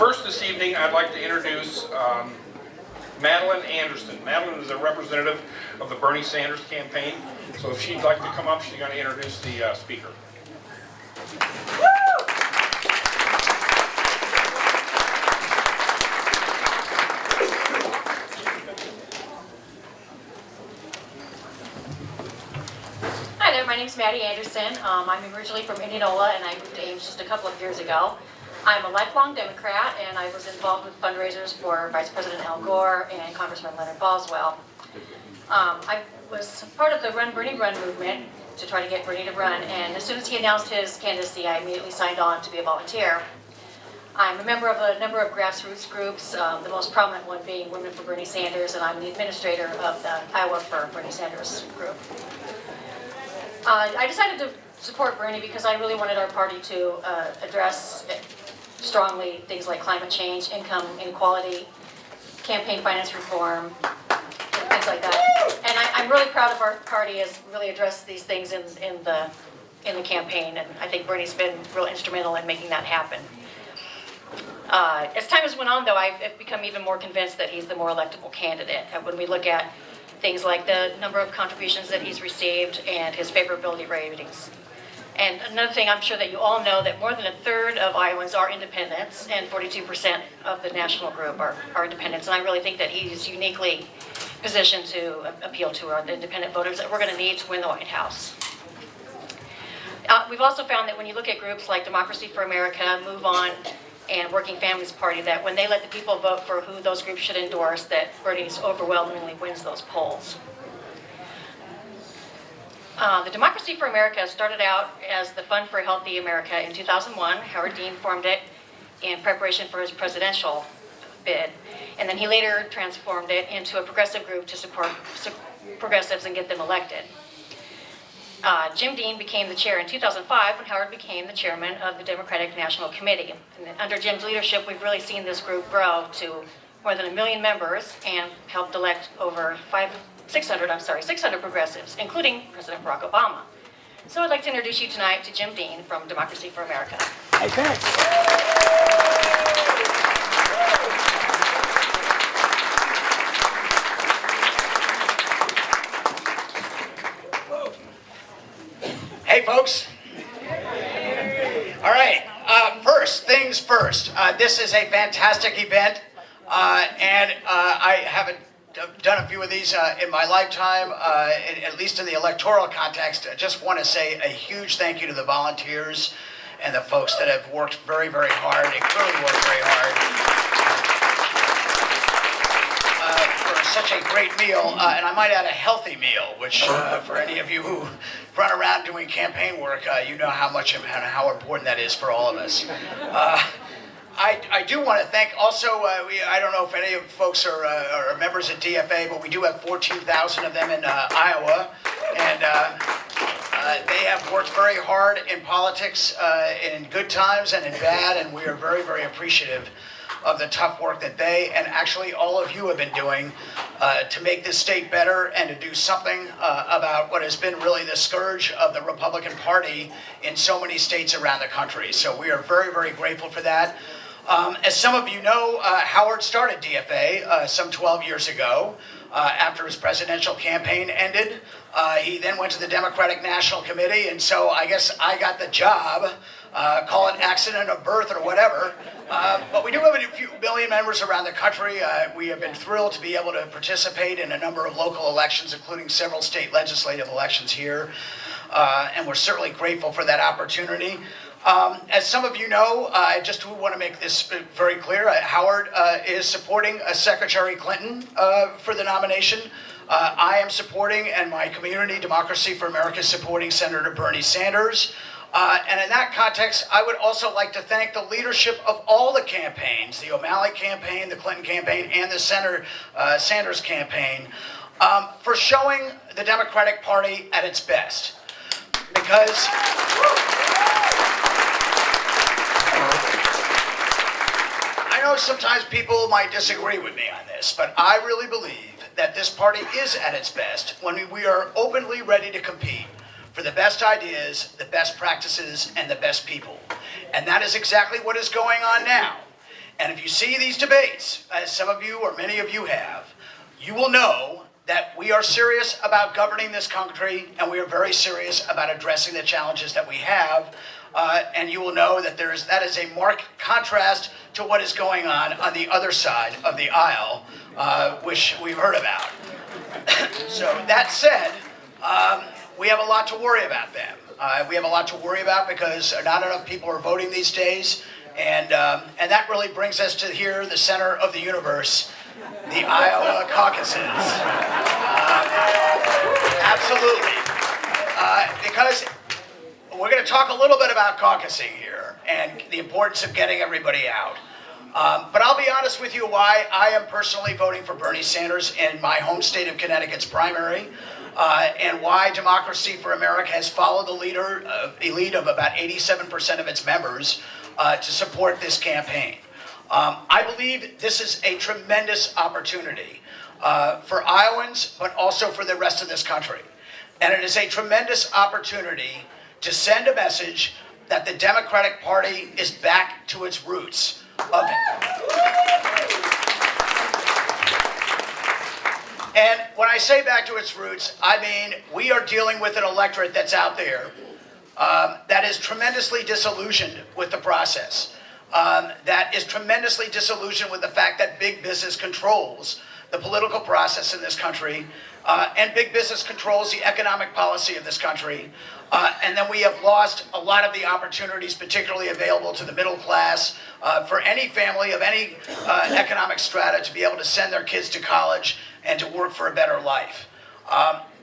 First this evening, I'd like to introduce Madeline Anderson. Madeline is a representative of the Bernie Sanders campaign. So if she'd like to come up, she's going to introduce the speaker. Hi there, my name is Maddie Anderson. I'm originally from Indianola and I moved to Ames just a couple of years ago. I'm a lifelong Democrat and I was involved with fundraisers for Vice President Al Gore and Congressman Leonard Boswell. I was part of the Run Bernie Run movement to try to get Bernie to run, and as soon as he announced his candidacy, I immediately signed on to be a volunteer. I'm a member of a number of grassroots groups, the most prominent one being Women for Bernie Sanders, and I'm the administrator of the Iowa for Bernie Sanders group. I decided to support Bernie because I really wanted our party to address strongly things like climate change, income inequality, campaign finance reform, things like that. And I'm really proud of our party has really addressed these things in the campaign, and I think Bernie's been real instrumental in making that happen. As time has went on, though, I've become even more convinced that he's the more electable candidate. When we look at things like the number of contributions that he's received and his favorability ratings. And another thing, I'm sure that you all know that more than a third of Iowans are independents and 42% of the national group are independents. And I really think that he's uniquely positioned to appeal to our independent voters that we're going to need to win the White House. We've also found that when you look at groups like Democracy for America, Move On, and Working Families Party, that when they let the people vote for who those groups should endorse, that Bernie overwhelmingly wins those polls. The Democracy for America started out as the Fund for a Healthy America in 2001. Howard Dean formed it in preparation for his presidential bid. And then he later transformed it into a progressive group to support progressives and get them elected. Jim Dean became the chair in 2005 when Howard became the chairman of the Democratic National Committee. And under Jim's leadership, we've really seen this group grow to more than 1 million members and helped elect over 600 progressives, including President Barack Obama. So I'd like to introduce you tonight to Jim Dean from Democracy for America. Hey, thanks. Hey, folks. All right. First things first. This is a fantastic event, and I haven't done a few of these in my lifetime, at least in the electoral context. I just want to say a huge thank you to the volunteers and the folks that have worked very, very hard and clearly worked very hard for such a great meal, and I might add a healthy meal, which for any of you who run around doing campaign work, you know how much and how important that is for all of us. I do want to thank also, I don't know if any of folks are members at DFA, but we do have 14,000 of them in Iowa, and they have worked very hard in politics in good times and in bad, and we are very, very appreciative of the tough work that they and actually all of you have been doing to make this state better and to do something about what has been really the scourge of the Republican Party in so many states around the country. So we are very, very grateful for that. As some of you know, Howard started DFA some 12 years ago after his presidential campaign ended. He then went to the Democratic National Committee, and so I guess I got the job, call it accident of birth or whatever. But we do have a few million members around the country. We have been thrilled to be able to participate in a number of local elections, including several state legislative elections here. And we're certainly grateful for that opportunity. As some of you know, I just want to make this very clear. Howard is supporting Secretary Clinton for the nomination. I am supporting, and my community, Democracy for America, is supporting Senator Bernie Sanders. And in that context, I would also like to thank the leadership of all the campaigns, the O'Malley campaign, the Clinton campaign, and the Sanders campaign, for showing the Democratic Party at its best. Because I know sometimes people might disagree with me on this, but I really believe that this party is at its best when we are openly ready to compete for the best ideas, the best practices, and the best people. And that is exactly what is going on now. And if you see these debates, as some of you or many of you have, you will know that we are serious about governing this country, and we are very serious about addressing the challenges that we have. And you will know that that is a marked contrast to what is going on the other side of the aisle, which we've heard about. So that said, we have a lot to worry about them. We have a lot to worry about because not enough people are voting these days. And that really brings us to here, the center of the universe, the Iowa caucuses. Absolutely. Because we're going to talk a little bit about caucusing here and the importance of getting everybody out. But I'll be honest with you why I am personally voting for Bernie Sanders in my home state of Connecticut's primary, and why Democracy for America has followed the lead of about 87% of its members to support this campaign. I believe this is a tremendous opportunity for Iowans, but also for the rest of this country. And it is a tremendous opportunity to send a message that the Democratic Party is back to its roots of And when I say back to its roots, I mean we are dealing with an electorate that's out there that is tremendously disillusioned with the process, that is tremendously disillusioned with the fact that big business controls the political process in this country, and big business controls the economic policy of this country. And then we have lost a lot of the opportunities, particularly available to the middle class, for any family of any economic strata to be able to send their kids to college and to work for a better life.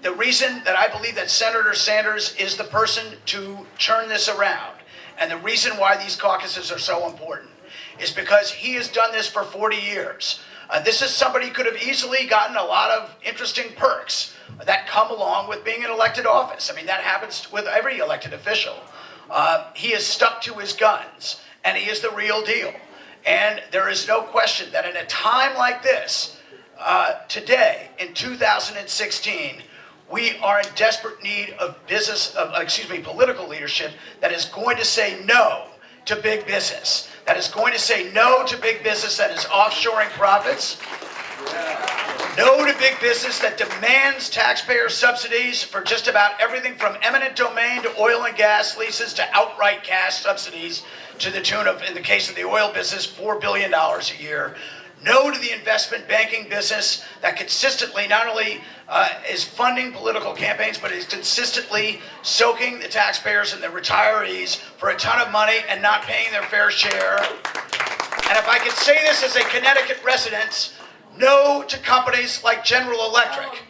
The reason that I believe that Senator Sanders is the person to turn this around, and the reason why these caucuses are so important, is because he has done this for 40 years. This is somebody who could have easily gotten a lot of interesting perks that come along with being in elected office. I mean, that happens with every elected official. He is stuck to his guns, and he is the real deal. And there is no question that in a time like this, today, in 2016, we are in desperate need of political leadership that is going to say no to big business, that is going to say no to big business that is offshoring profits, no to big business that demands taxpayer subsidies for just about everything from eminent domain to oil and gas leases to outright cash subsidies to the tune of, in the case of the oil business, $4 billion a year. No to the investment banking business that consistently not only is funding political campaigns, but is consistently soaking the taxpayers and the retirees for a ton of money and not paying their fair share. And if I could say this as a Connecticut resident, no to companies like General Electric,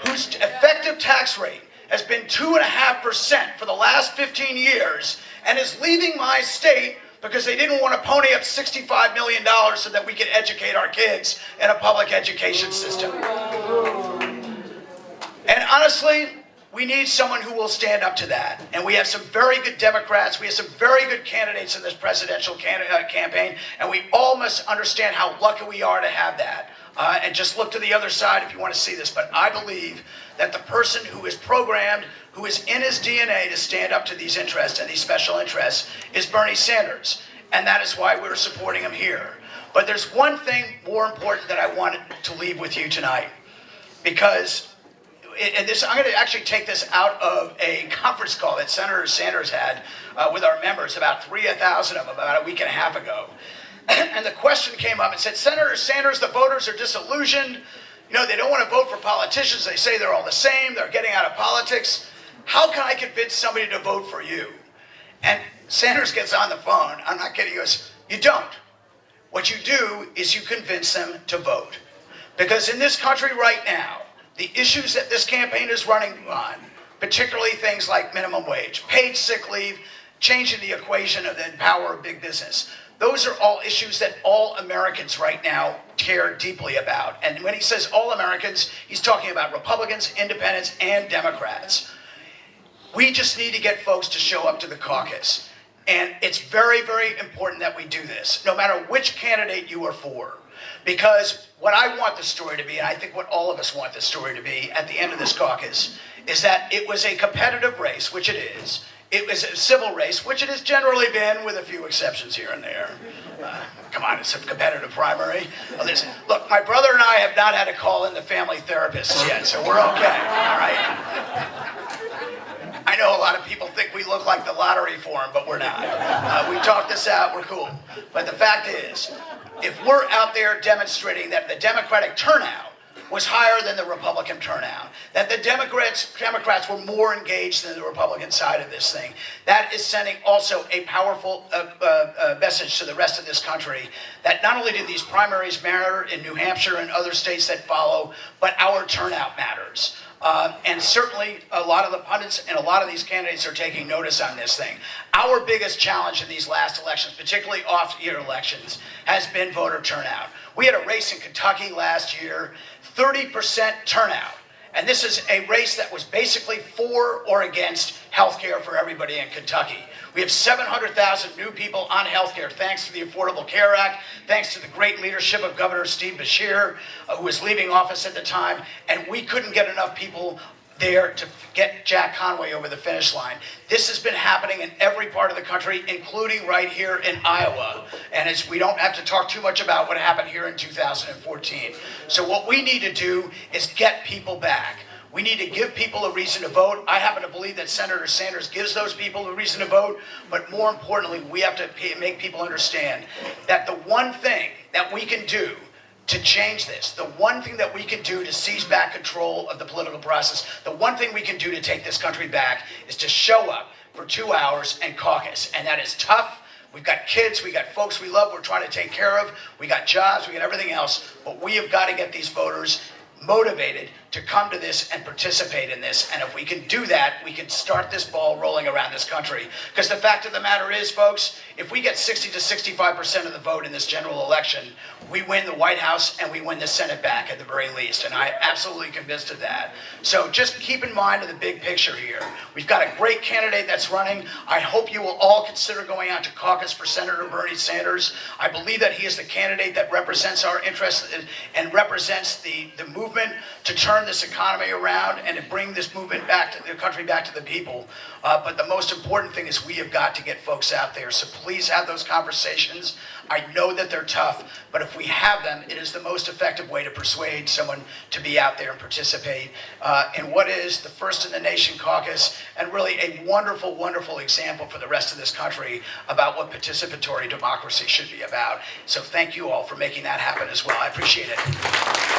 whose effective tax rate has been 2.5% for the last 15 years and is leaving my state because they didn't want to pony up $65 million so that we could educate our kids in a public education system. And honestly, we need someone who will stand up to that. And we have some very good Democrats. We have some very good candidates in this presidential campaign. And we all must understand how lucky we are to have that. And just look to the other side if you want to see this. But I believe that the person who is programmed, who is in his DNA to stand up to these interests and these special interests, is Bernie Sanders. And that is why we're supporting him here. But there's one thing more important that I wanted to leave with you tonight. Because I'm going to actually take this out of a conference call that Senator Sanders had with our members, about 3,000 of them, about a week and a half ago. And the question came up and said, Senator Sanders, the voters are disillusioned. You know, they don't want to vote for politicians. They say they're all the same. They're getting out of politics. How can I convince somebody to vote for you? And Sanders gets on the phone. I'm not kidding. He goes, you don't. What you do is you convince them to vote. Because in this country right now, the issues that this campaign is running on, particularly things like minimum wage, paid sick leave, changing the equation of the power of big business, those are all issues that all Americans right now care deeply about. And when he says all Americans, he's talking about Republicans, Independents, and Democrats. We just need to get folks to show up to the caucus. And it's very, very important that we do this, no matter which candidate you are for. Because what I want the story to be, and I think what all of us want the story to be at the end of this caucus, is that it was a competitive race, which it is. It was a civil race, which it has generally been, with a few exceptions here and there. Come on, it's a competitive primary. Well, listen, look, my brother and I have not had to call in the family therapists yet, so we're okay, all right? I know a lot of people think we look like the lottery for him, but we're not. We talked this out, we're cool. But the fact is, if we're out there demonstrating that the Democratic turnout was higher than the Republican turnout, that the Democrats were more engaged than the Republican side of this thing, that is sending also a powerful message to the rest of this country that not only do these primaries matter in New Hampshire and other states that follow, but our turnout matters. And certainly a lot of the pundits and a lot of these candidates are taking notice on this thing. Our biggest challenge in these last elections, particularly off-year elections, has been voter turnout. We had a race in Kentucky last year, 30% turnout. And this is a race that was basically for or against health care for everybody in Kentucky. We have 700,000 new people on health care thanks to the Affordable Care Act, thanks to the great leadership of Governor Steve Beshear, who was leaving office at the time, and we couldn't get enough people there to get Jack Conway over the finish line. This has been happening in every part of the country, including right here in Iowa. And we don't have to talk too much about what happened here in 2014. So what we need to do is get people back. We need to give people a reason to vote. I happen to believe that Senator Sanders gives those people a reason to vote, but more importantly, we have to make people understand that the one thing that we can do to change this, the one thing that we can do to seize back control of the political process, the one thing we can do to take this country back is to show up for 2 hours and caucus. And that is tough. We've got kids, we got folks we love, we're trying to take care of, we got jobs, we got everything else, but we have got to get these voters motivated to come to this and participate in this. And if we can do that, we can start this ball rolling around this country. Because the fact of the matter is, folks, if we get 60 to 65% of the vote in this general election, we win the White House and we win the Senate back at the very least. And I'm absolutely convinced of that. So just keep in mind the big picture here. We've got a great candidate that's running. I hope you will all consider going out to caucus for Senator Bernie Sanders. I believe that he is the candidate that represents our interests and represents the movement to turn this economy around and to bring this movement back to the country, back to the people. But the most important thing is we have got to get folks out there. So please have those conversations. I know that they're tough, but if we have them, it is the most effective way to persuade someone to be out there and participate in what is the first in the nation caucus, and really a wonderful, wonderful example for the rest of this country about what participatory democracy should be about. So thank you all for making that happen as well. I appreciate it.